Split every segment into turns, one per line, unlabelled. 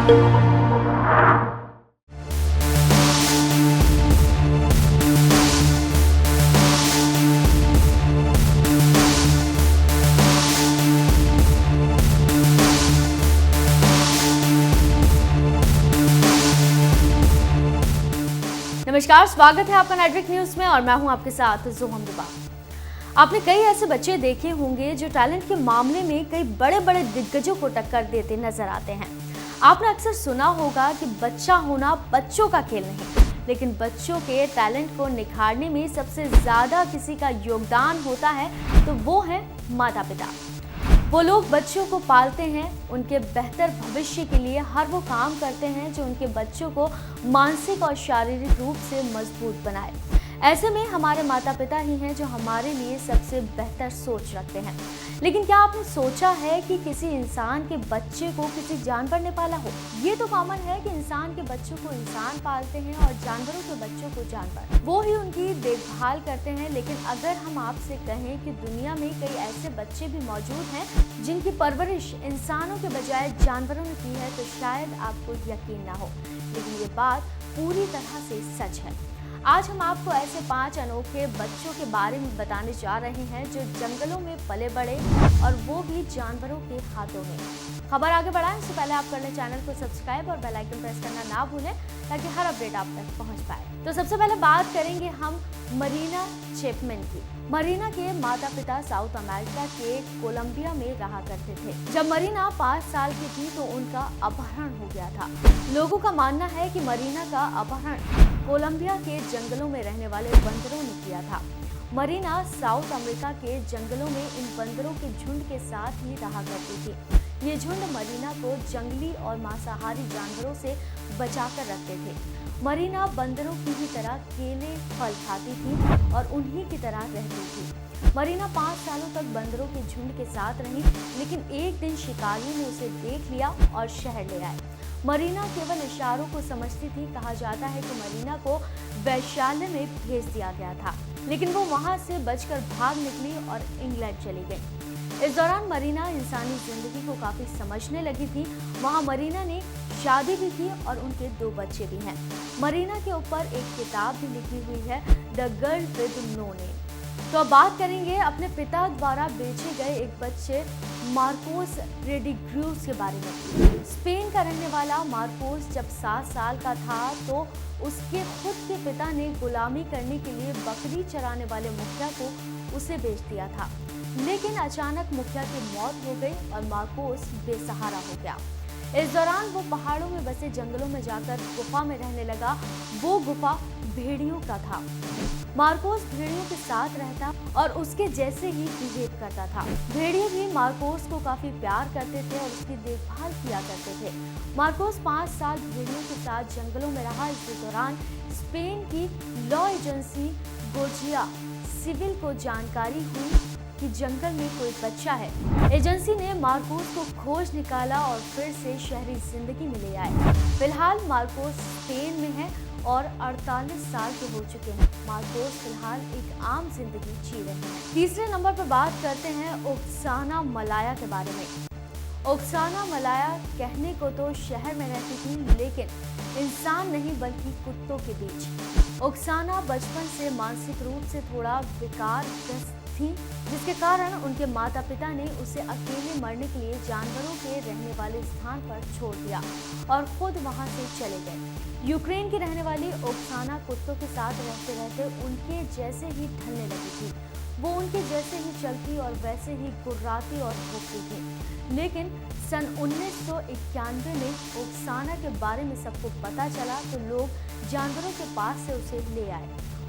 नमस्कार, स्वागत है आपका नेटवर्क न्यूज में और मैं हूं आपके साथ जोहम दुबा। आपने कई ऐसे बच्चे देखे होंगे जो टैलेंट के मामले में कई बड़े बड़े दिग्गजों को टक्कर देते नजर आते हैं। आपने अक्सर सुना होगा कि बच्चा होना बच्चों का खेल नहीं, लेकिन बच्चों के टैलेंट को निखारने में सबसे ज्यादा किसी का योगदान होता है तो वो है माता पिता। वो लोग बच्चों को पालते हैं, उनके बेहतर भविष्य के लिए हर वो काम करते हैं जो उनके बच्चों को मानसिक और शारीरिक रूप से मजबूत बनाए। ऐसे में हमारे माता पिता ही हैं जो हमारे लिए सबसे बेहतर सोच रखते हैं। लेकिन क्या आपने सोचा है कि किसी इंसान के बच्चे को किसी जानवर ने पाला हो? ये तो कॉमन है कि इंसान के बच्चों को इंसान पालते हैं और जानवरों के बच्चों को जानवर, वो ही उनकी देखभाल करते हैं। लेकिन अगर हम आपसे कहें कि दुनिया में कई ऐसे बच्चे भी मौजूद हैं जिनकी परवरिश इंसानों के बजाय जानवरों ने की है, तो शायद आपको यकीन ना हो, लेकिन ये बात पूरी तरह से सच है। आज हम आपको ऐसे 5 अनोखे बच्चों के बारे में बताने जा रहे हैं जो जंगलों में पले बड़े और वो भी जानवरों के हाथों में। खबर आगे बढ़ाएं उससे पहले आप कर लें चैनल को सब्सक्राइब और बेल आइकन प्रेस करना ना भूलें ताकि हर अपडेट आप तक पहुंच पाए। तो सबसे पहले बात करेंगे हम मरीना चैपमैन की। मरीना के माता पिता साउथ अमेरिका के कोलंबिया में रहा करते थे। जब मरीना 5 साल की थी तो उनका अपहरण हो गया था। लोगों का मानना है कि मरीना का अपहरण कोलंबिया के जंगलों में रहने वाले बंदरों ने किया था। मरीना साउथ अमेरिका के जंगलों में इन बंदरों के झुंड के साथ ही रहा करती थी। ये झुंड मरीना को जंगली और मांसाहारी जानवरों से बचाकर रखते थे। मरीना बंदरों की ही तरह केले फल खाती थी और उन्हीं की तरह रहती थी। मरीना 5 सालों तक बंदरों के झुंड के साथ रही, लेकिन एक दिन शिकारियों ने उसे देख लिया और शहर ले आए। मरीना केवल इशारों को समझती थी। कहा जाता है कि मरीना को वैश्यालय में भेज दिया गया था, लेकिन वो वहां से बचकर भाग निकली और इंग्लैंड चली गई। इस दौरान मरीना इंसानी जिंदगी को काफी समझने लगी थी। वहां मरीना ने शादी भी की और उनके 2 बच्चे भी हैं। मरीना के ऊपर एक किताब भी लिखी हुई है, the girl with no name. तो अब बात करेंगे अपने पिता द्वारा बेचे गए एक बच्चे मार्कोस रेड्रिग्यूज के बारे में। स्पेन का रहने वाला मार्कोस जब 7 साल का था तो उसके खुद के पिता ने गुलामी करने के लिए बकरी चराने वाले मुखिया को उसे बेच दिया था। लेकिन अचानक मुखिया की मौत हो गई और मार्कोस बेसहारा हो गया। इस दौरान वो पहाड़ों में बसे जंगलों में जाकर गुफा में रहने लगा। वो गुफा भेड़ियों का था। मार्कोस भेड़ियों के साथ रहता और उसके जैसे ही बिहेव करता था। भेड़िए भी मार्कोस को काफी प्यार करते थे और उसकी देखभाल किया करते थे। मार्कोस 5 साल भेड़ियों के साथ जंगलों में रहा। इस दौरान स्पेन की लॉ एजेंसी गोर्जिया सिविल को जानकारी हुई कि जंगल में कोई बच्चा है। एजेंसी ने मार्कोस को खोज निकाला और फिर से शहरी जिंदगी में ले आए। फिलहाल मार्कोस स्पेन में है और 48 साल के हो चुके हैं। मार्कोस फिलहाल एक आम जिंदगी जी रहे हैं। तीसरे नंबर पर बात करते हैं ओक्साना मलाया के बारे में। ओक्साना मलाया कहने को तो शहर में रहती थी, लेकिन इंसान नहीं बल्कि कुत्तों के बीच। ओक्साना बचपन से मानसिक रूप से थोड़ा विकारग्रस्त थी, जिसके कारण उनके माता पिता ने उसे अकेले मरने के लिए जानवरों के रहने वाले स्थान पर छोड़ दिया और खुद वहां से चले गए। यूक्रेन की रहने वाली ओक्साना कुत्तों के साथ रहते रहते उनके जैसे ही ढलने लगी थी। वो उनके जैसे ही चलती और वैसे ही गुर्राती और भौंकती थी। लेकिन सन 1991 में ओक्साना के बारे में सबको पता चला तो लोग जानवरों के पास से उसे ले आए।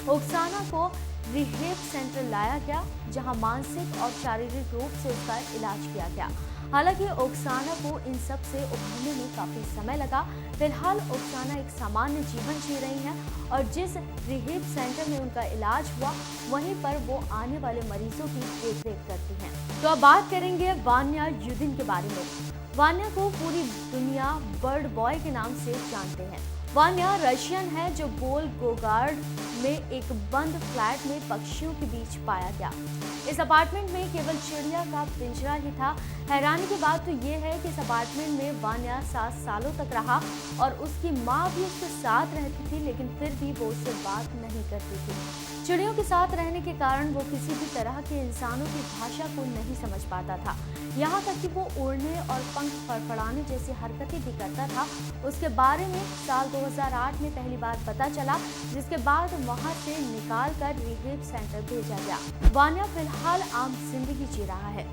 ओक्साना को रिहेब सेंटर लाया गया, जहां मानसिक और शारीरिक रूप से उसका इलाज किया गया। हालांकि ओक्साना को इन सब से उभरने में काफी समय लगा। फिलहाल ओक्साना एक सामान्य जीवन जी रही हैं और जिस रिहेब सेंटर में उनका इलाज हुआ वहीं पर वो आने वाले मरीजों की देखरेख करती हैं। तो अब बात करेंगे वान्या यूदिन के बारे में। वान्या को पूरी दुनिया बर्ड बॉय के नाम से जानते हैं। वान्या रशियन है जो वोल्गोग्राड में एक बंद फ्लैट में पक्षियों के बीच पाया गया। इस अपार्टमेंट में केवल चिड़िया का पिंजरा ही था। हैरानी की बात तो ये है कि इस अपार्टमेंट में वान्या 7 सालों तक रहा और उसकी माँ भी उसके साथ रहती थी, लेकिन फिर भी वो उससे बात नहीं करती थी। चिड़ियों के साथ रहने के कारण वो किसी भी तरह के इंसानों की भाषा को नहीं समझ पाता था। यहाँ तक कि वो उड़ने और पंख फड़फड़ाने जैसी हरकतें भी करता था। उसके बारे में साल 2008 में पहली बार पता चला, जिसके बाद वहाँ से निकाल कर रिहेब सेंटर भेजा गया। वान्या फिलहाल आम जिंदगी जी रहा है।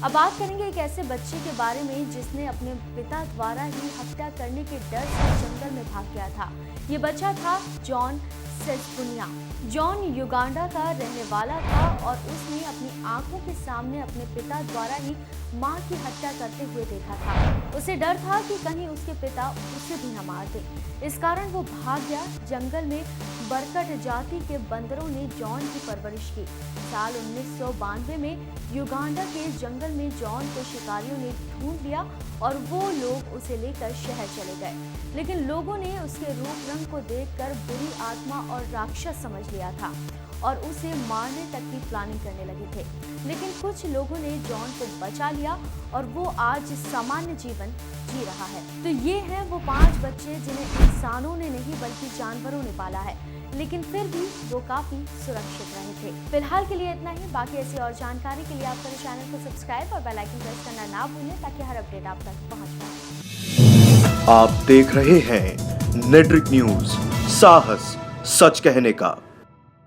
अब बात करेंगे एक ऐसे बच्चे के बारे में जिसने अपने पिता द्वारा ही हत्या करने के डर से जंगल में भाग गया था। ये बच्चा था जॉन सेस्पुनिया। जॉन युगांडा का रहने वाला था और उसने अपनी आंखों के सामने अपने पिता द्वारा ही मां की हत्या करते हुए देखा था। उसे डर था कि कहीं उसके पिता उसे भी न मार दे। इस कारण वो भाग गया। जंगल में बरकट जाति के बंदरों ने जॉन की परवरिश की। साल 1992 में युगांडा के जंगल में जॉन को शिकारियों ने ढूंढ लिया और वो लोग उसे लेकर शहर चले गए। लेकिन लोगों ने उसके रूप रंग को देखकर बुरी आत्मा और राक्षस समझ लिया था और उसे मारने तक की प्लानिंग करने लगे थे। लेकिन कुछ लोगों ने जॉन को बचा लिया और वो आज सामान्य जीवन जी रहा है। तो ये हैं वो 5 बच्चे जिन्हें इंसानों ने नहीं बल्कि जानवरों ने पाला है, लेकिन फिर भी वो काफी सुरक्षित रहे थे। फिलहाल के लिए इतना ही। बाकी ऐसी और जानकारी के लिए आप मेरे चैनल को सब्सक्राइब और बेल आइकन प्रेस करना ना भूलें ताकि हर अपडेट आप तक पहुंच पाए।
आप देख रहे हैं नेट्रिक न्यूज, साहस सच कहने का।